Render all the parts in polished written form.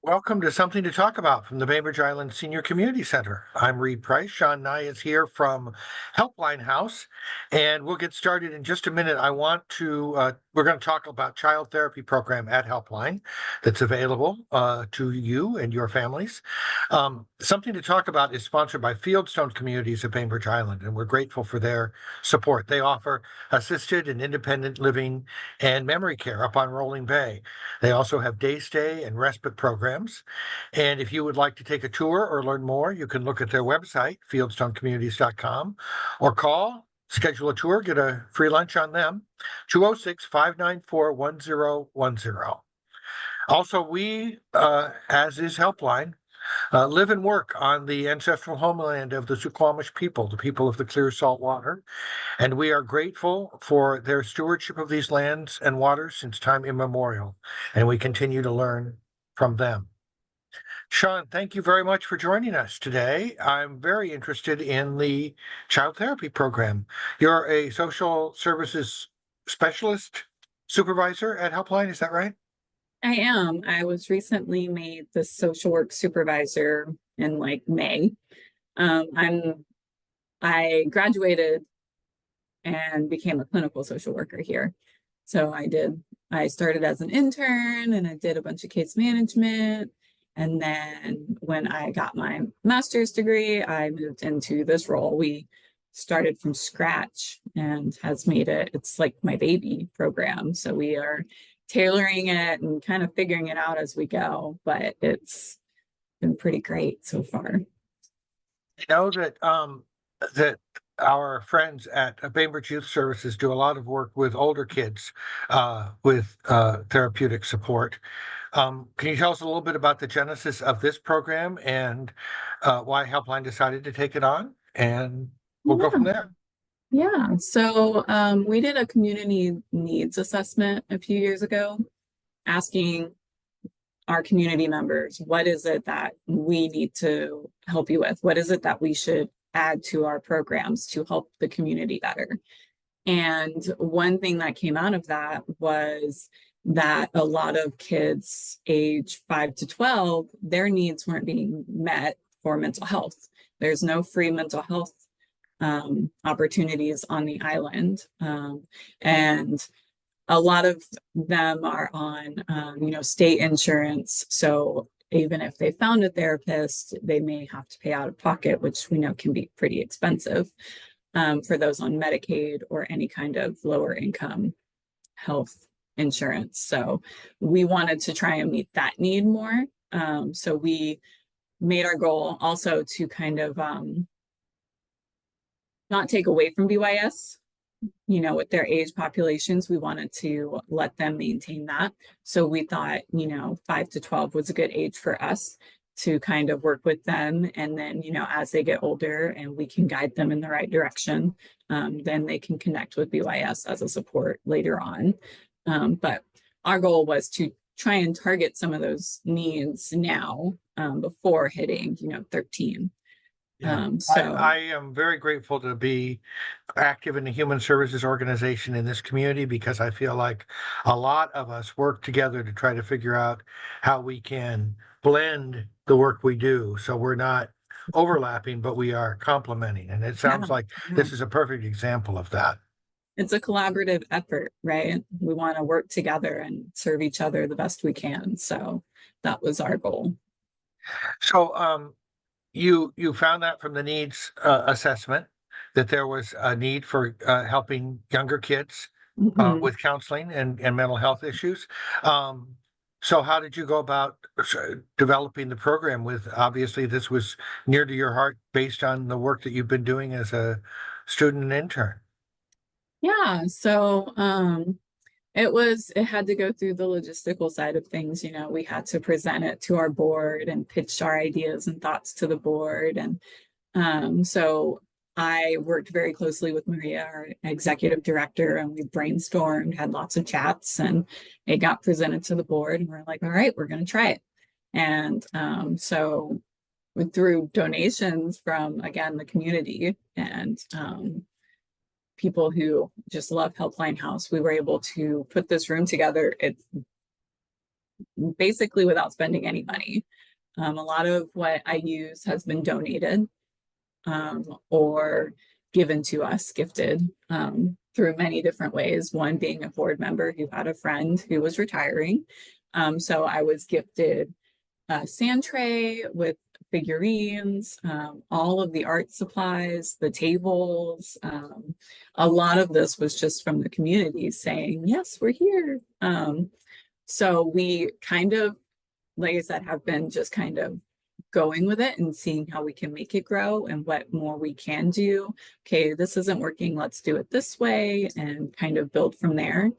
Welcome to Something to Talk About from the Bainbridge Island Senior Community Center. I'm Reed Price. Shawn Nigh is here from Helpline House, and we'll get started in just a minute. We're going to talk about child therapy program at Helpline that's available to you and your families. Something to Talk About is sponsored by Fieldstone Communities of Bainbridge Island, and we're grateful for their support. They offer assisted and independent living and memory care up on Rolling Bay. They also have day stay and respite programs. And if you would like to take a tour or learn more, you can look at their website, fieldstonecommunities.com, or schedule a tour, get a free lunch on them, 206-594-1010. Also, we, as is Helpline, live and work on the ancestral homeland of the Suquamish people, the people of the clear salt water. And we are grateful for their stewardship of these lands and waters since time immemorial. And we continue to learn from them. Shawn, thank you very much for joining us today. I'm very interested in the child therapy program. You're a social services specialist supervisor at Helpline, is that right? I am. I was recently made the social work supervisor in like May. I graduated and became a clinical social worker here. So I started as an intern and I did a bunch of case management. And then when I got my master's degree, I moved into this role. We started from scratch and it's like my baby program. So we are tailoring it and kind of figuring it out as we go, but it's been pretty great so far. I know that our friends at Bainbridge Youth Services do a lot of work with older kids with therapeutic support. Can you tell us a little bit about the genesis of this program and why Helpline decided to take it on? And we'll go from Yeah. there. Yeah. So we did a community needs assessment a few years ago, asking our community members, what is it that we need to help you with? What is it that we should add to our programs to help the community better? And one thing that came out of that was that a lot of kids age 5 to 12, their needs weren't being met for mental health. There's no free mental health opportunities on the island. And a lot of them are on, state insurance. So even if they found a therapist, they may have to pay out of pocket, which we know can be pretty expensive for those on Medicaid or any kind of lower income health insurance. So we wanted to try and meet that need more. So we made our goal also to kind of not take away from BYS, with their age populations, we wanted to let them maintain that. So we thought, 5 to 12 was a good age for us to kind of work with them. And then, as they get older and we can guide them in the right direction, then they can connect with BYS as a support later on. But our goal was to try and target some of those needs now before hitting, 13. Yeah. I am very grateful to be active in the human services organization in this community because I feel like a lot of us work together to try to figure out how we can blend the work we do. So we're not overlapping, but we are complementing. And it sounds like this is a perfect example of that. It's a collaborative effort, right? We want to work together and serve each other the best we can. So that was our goal. So you found that from the needs assessment that there was a need for helping younger kids with counseling and mental health issues. So how did you go about developing the program with, obviously this was near to your heart based on the work that you've been doing as a student and intern? Yeah, so it had to go through the logistical side of things. We had to present it to our board and pitch our ideas and thoughts to the board. And so I worked very closely with Maria, our executive director, and we brainstormed, had lots of chats, and it got presented to the board. And we're like, all right, we're going to try it. And so through donations from, again, the community and people who just love Helpline House, we were able to put this room together. basically without spending any money. A lot of what I use has been donated or given to us, gifted through many different ways. One being a board member who had a friend who was retiring. So I was gifted a sand tray with figurines, all of the art supplies, the tables. A lot of this was just from the community saying, yes, we're here. So we kind of, like I said, have been just kind of going with it and seeing how we can make it grow and what more we can do. Okay, this isn't working, let's do it this way, and kind of build from there.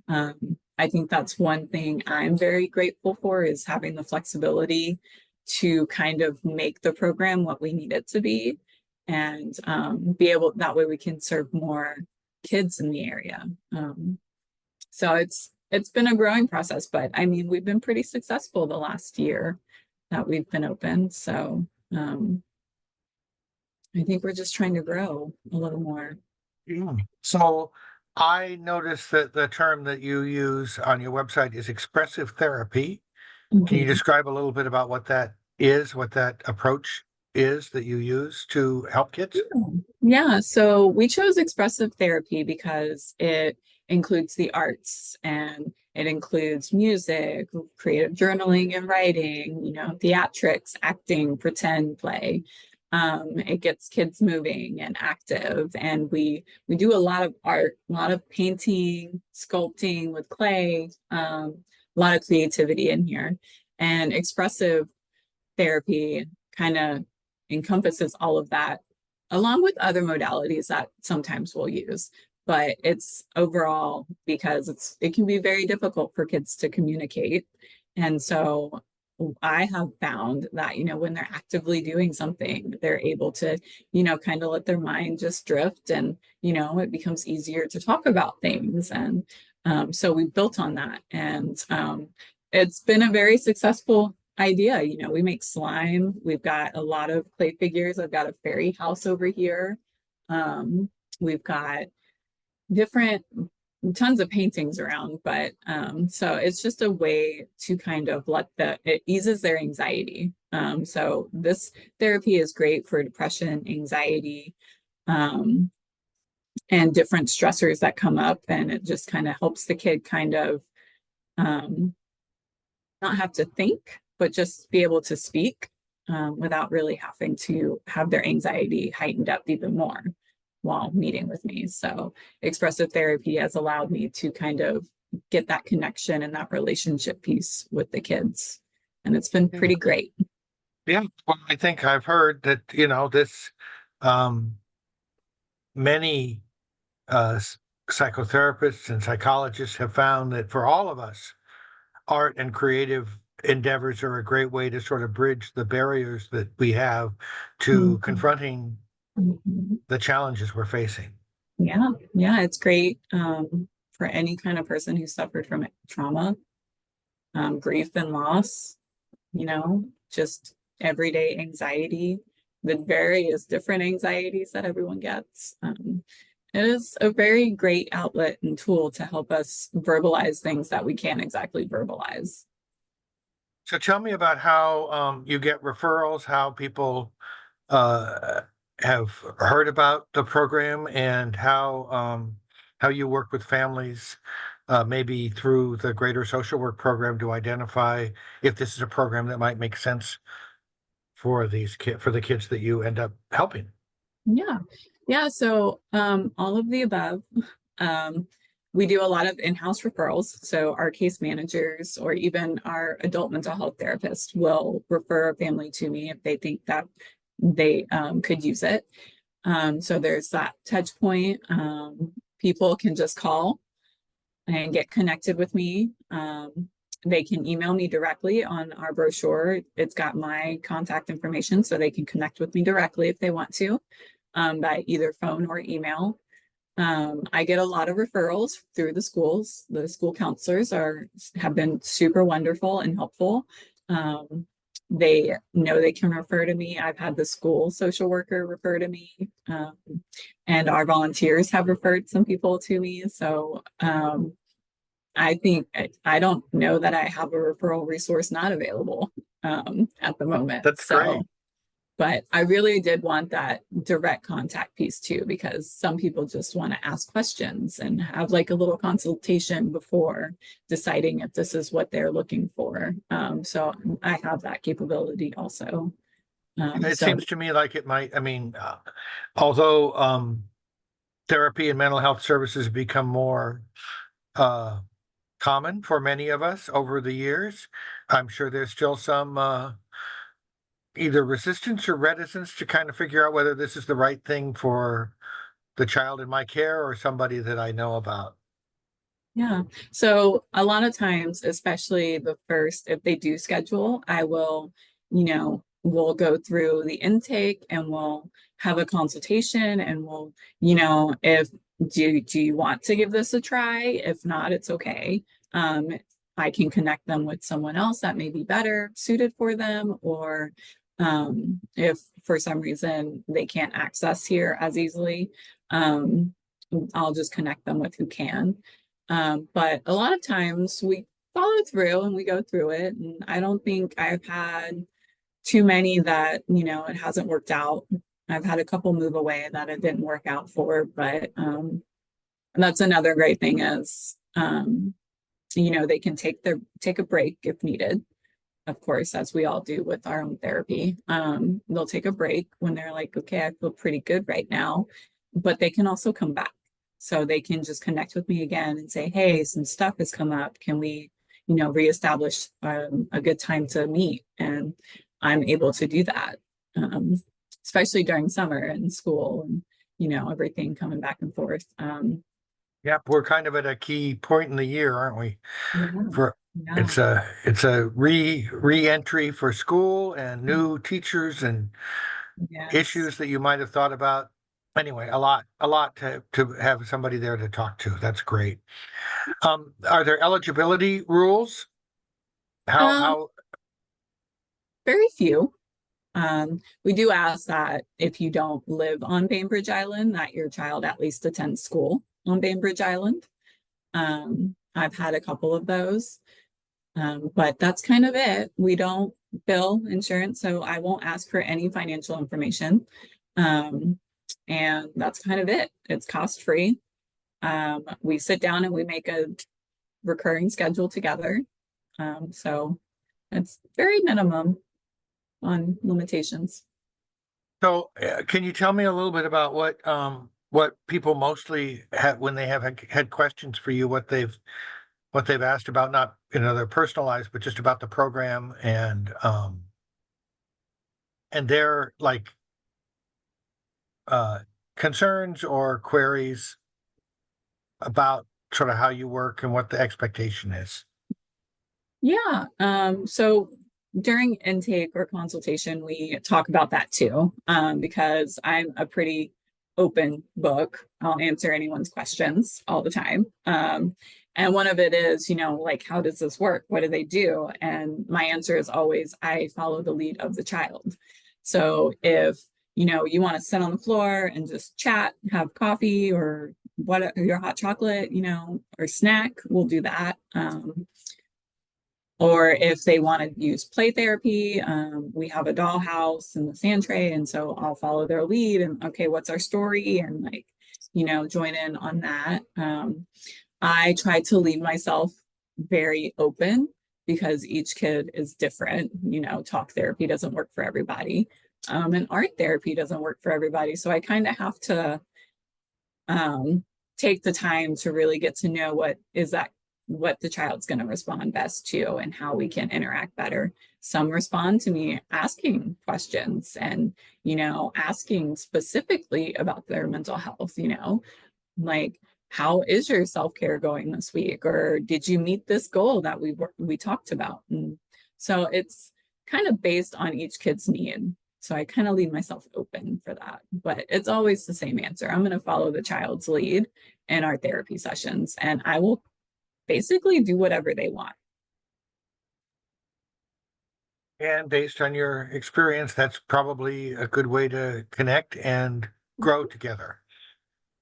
I think that's one thing I'm very grateful for, is having the flexibility to kind of make the program what we need it to be, and be able, that way we can serve more kids in the area. So it's been a growing process, but I mean, we've been pretty successful the last year that we've been open. So I think we're just trying to grow a little more. So I noticed that the term that you use on your website is expressive therapy. Can you Mhm. describe a little bit about what that is, what that approach is that you use to help kids? Yeah, so we chose expressive therapy because it includes the arts and it includes music, creative journaling and writing, theatrics, acting, pretend play. It gets kids moving and active, and we do a lot of art, a lot of painting, sculpting with clay, a lot of creativity in here. And expressive therapy kind of encompasses all of that, along with other modalities that sometimes we'll use. But it's overall because it can be very difficult for kids to communicate. And so I have found that, when they're actively doing something, they're able to, kind of let their mind just drift, and, it becomes easier to talk about things. And so we built on that. And it's been a very successful idea. We make slime. We've got a lot of clay figures. I've got a fairy house over here. We've got different tons of paintings around, but so it's just a way to kind of it eases their anxiety. So this therapy is great for depression, anxiety, and different stressors that come up, and it just kind of helps the kid kind of not have to think, but just be able to speak without really having to have their anxiety heightened up even more while meeting with me. So expressive therapy has allowed me to kind of get that connection and that relationship piece with the kids. And it's been Yeah. pretty great. Yeah, well, I think I've heard that, this, um, many psychotherapists and psychologists have found that for all of us, art and creative endeavors are a great way to sort of bridge the barriers that we have to Mhm. confronting Mhm. the challenges we're facing. Yeah, yeah, it's great for any kind of person who suffered from trauma, grief and loss, just everyday anxiety, the various different anxieties that everyone gets. It is a very great outlet and tool to help us verbalize things that we can't exactly verbalize. So tell me about how you get referrals, how people uh, have heard about the program, and how you work with families, maybe through the Greater Social Work Program, to identify if this is a program that might make sense for for the kids that you end up helping. Yeah. Yeah. So all of the above. Um, we do a lot of in-house referrals. So our case managers or even our adult mental health therapist will refer a family to me if they think that they could use it. So there's that touch point. People can just call and get connected with me. They can email me directly on our brochure. It's got my contact information, so they can connect with me directly if they want to, by either phone or email. I get a lot of referrals through the schools. The school counselors have been super wonderful and helpful. They know they can refer to me. I've had the school social worker refer to me, and our volunteers have referred some people to me. So I think I don't know that I have a referral resource not available at the moment. That's So, great. but I really did want that direct contact piece too, because some people just want to ask questions and have like a little consultation before deciding if this is what they're looking for. So I have that capability also. It So seems to me like it might, I mean, although therapy and mental health services become more uh, common for many of us over the years, I'm sure there's still some either resistance or reticence to kind of figure out whether this is the right thing for the child in my care or somebody that I know about. yeah. So a lot of times, especially the first, if they do schedule, I will, we'll go through the intake and we'll have a consultation and we'll, if do you want to give this a try? If not, it's okay. I can connect them with someone else that may be better suited for them, or if for some reason they can't access here as easily, I'll just connect them with who can. But a lot of times we follow through and we go through it. And I don't think I've had too many that, it hasn't worked out. I've had a couple move away that it didn't work out for, but and that's another great thing is they can take a break if needed. Of course, as we all do with our own therapy. They'll take a break when they're like, okay, I feel pretty good right now, but they can also come back. So they can just connect with me again and say, hey, some stuff has come up. Can we, reestablish a good time to meet? And I'm able to do that, especially during summer and school and, everything coming back and forth. Yep, we're kind of at a key point in the year, aren't we? Yeah, For yeah, it's a re-entry for school and new teachers and yes. issues that you might have thought about. Anyway, a lot to have somebody there to talk to. That's great. Are there eligibility rules? Um, How Very few. We do ask that if you don't live on Bainbridge Island, that your child at least attends school on Bainbridge Island. I've had a couple of those, but that's kind of it. We don't bill insurance, so I won't ask for any financial information. Um, and that's kind of it. It's cost free. We sit down and we make a recurring schedule together. So it's very minimum on limitations. so can you tell me a little bit about what people mostly have when they have had questions for you, what they've asked about, not their personal lives, but just about the program and their like uh concerns or queries about sort of how you work and what the expectation is. Yeah. So during intake or consultation, we talk about that too, because I'm a pretty open book. I'll answer anyone's questions all the time. And one of it is, like, how does this work? What do they do? And my answer is always, I follow the lead of the child. So if, you want to sit on the floor and just chat, have coffee or what your hot chocolate, or snack, we'll do that. Or if they want to use play therapy, we have a dollhouse and the sand tray. And so I'll follow their lead and, okay, what's our story? And like, join in on that. I try to leave myself very open because each kid is different. Talk therapy doesn't work for everybody. And art therapy doesn't work for everybody. So I kind of have to take the time to really get to know what the child's going to respond best to and how we can interact better. Some respond to me asking questions and, asking specifically about their mental health, like, how is your self-care going this week? Or did you meet this goal that we talked about? And so it's kind of based on each kid's need. So I kind of leave myself open for that, but it's always the same answer. I'm going to follow the child's lead in our therapy sessions, and I will basically do whatever they want. And based on your experience, that's probably a good way to connect and grow together.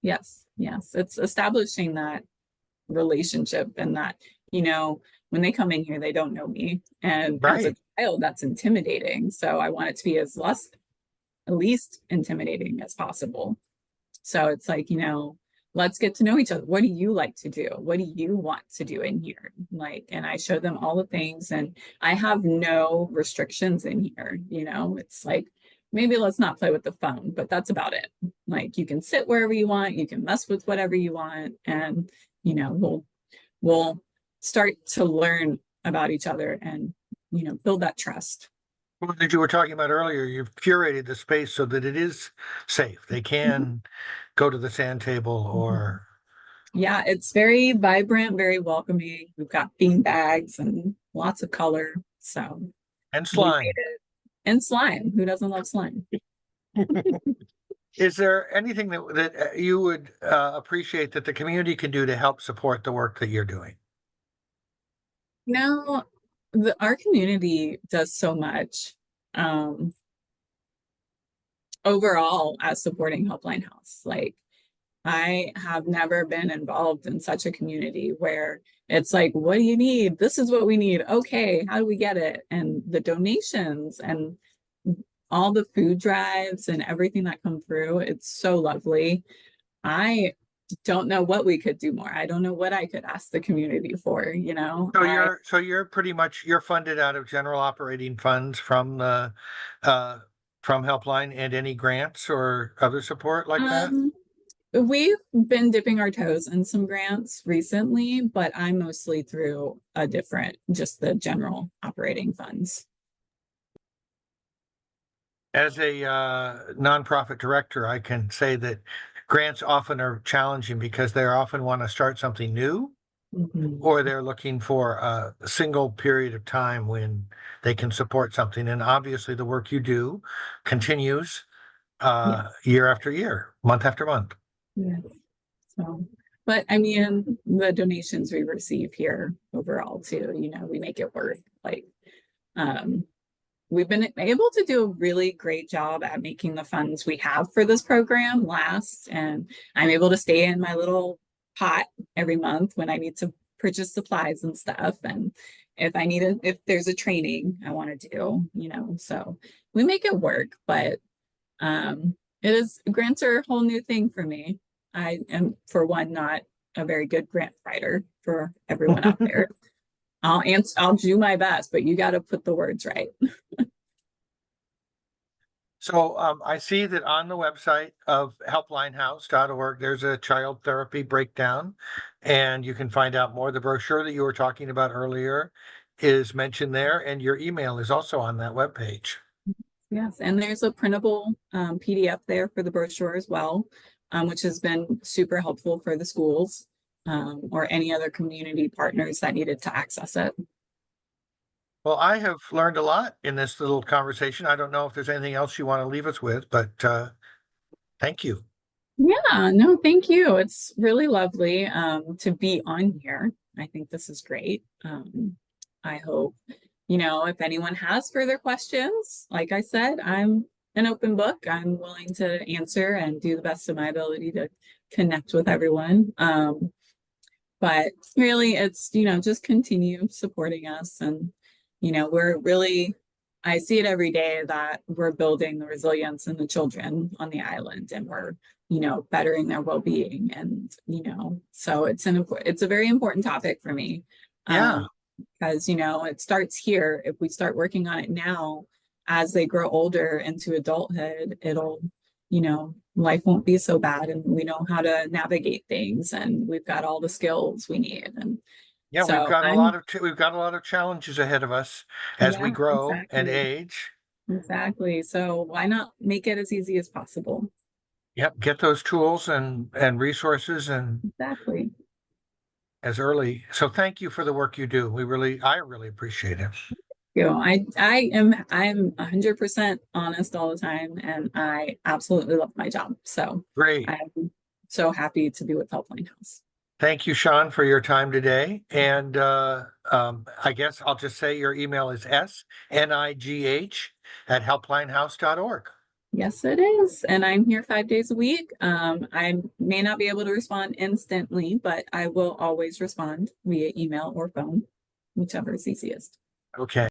Yes, yes. It's establishing that relationship, and that, when they come in here, they don't know me. And as a Right. child, that's intimidating. So I want it to be as least intimidating as possible. So it's like, let's get to know each other. What do you like to do? What do you want to do in here? Like, and I show them all the things, and I have no restrictions in here. It's like, maybe let's not play with the phone, but that's about it. Like, you can sit wherever you want, you can mess with whatever you want, and, we'll start to learn about each other and, build that trust. Well, that you were talking about earlier, you've curated the space so that it is safe. They Mhm. can go to the sand table Mhm. or Yeah, it's very vibrant, very welcoming. We've got bean bags and lots of color. So and we made slime. it. And slime. Who doesn't love slime? Is there anything that you would appreciate that the community can do to help support the work that you're doing? No, our community does so much um, overall as supporting Helpline House. Like, I have never been involved in such a community where it's like, what do you need? This is what we need. Okay, how do we get it? And the donations and all the food drives and everything that come through, it's so lovely. I don't know what we could do more. I don't know what I could ask the community for, So I you're pretty much you're funded out of general operating funds from the uh from Helpline and any grants or other support like that? um we've been dipping our toes in some grants recently, but I'm mostly through just the general operating funds. As a nonprofit director, I can say that grants often are challenging because they often want to start something new Mhm. or they're looking for a single period of time when they can support something. And obviously, the work you do continues Yes, year after year, month after month. yes. So, but I mean, the donations we receive here overall too, we make it work. Like, um, we've been able to do a really great job at making the funds we have for this program last, and I'm able to stay in my little pot every month when I need to purchase supplies and stuff. And if there's a training I want to do, so we make it work. But grants are a whole new thing for me. I am, for one, not a very good grant writer for everyone out there. I'll do my best, but you got to put the words right. So I see that on the website of helplinehouse.org, there's a child therapy breakdown, and you can find out more. The brochure that you were talking about earlier is mentioned there, and your email is also on that webpage. Yes, and there's a printable PDF there for the brochure as well, which has been super helpful for the schools or any other community partners that needed to access it. Well, I have learned a lot in this little conversation. I don't know if there's anything else you want to leave us with, but thank you. Yeah, no, thank you. It's really lovely to be on here. I think this is great. I hope, if anyone has further questions, like I said, I'm an open book. I'm willing to answer and do the best of my ability to connect with everyone. But really, it's, just continue supporting us. And, we're really, I see it every day that we're building the resilience in the children on the island, and we're, bettering their well-being. And, so it's a very important topic for me. Yeah. Because, it starts here. If we start working on it now, as they grow older into adulthood, life won't be so bad, and we know how to navigate things, and we've got all the skills we need. And Yeah, so I'm, we've got a lot of challenges ahead of us as we yeah, grow and exactly. age. Exactly. So why not make it as easy as possible? Yep, get those tools and resources and Exactly. as early. So thank you for the work you do. I really appreciate it. I'm 100% honest all the time, and I absolutely love my job. So Great. I'm so happy to be with Helpline House. Thank you, Shawn, for your time today. And I guess I'll just say your email is snigh at helplinehouse.org. Yes, it is. And I'm here 5 days a week. I may not be able to respond instantly, but I will always respond via email or phone, whichever is easiest. Okay.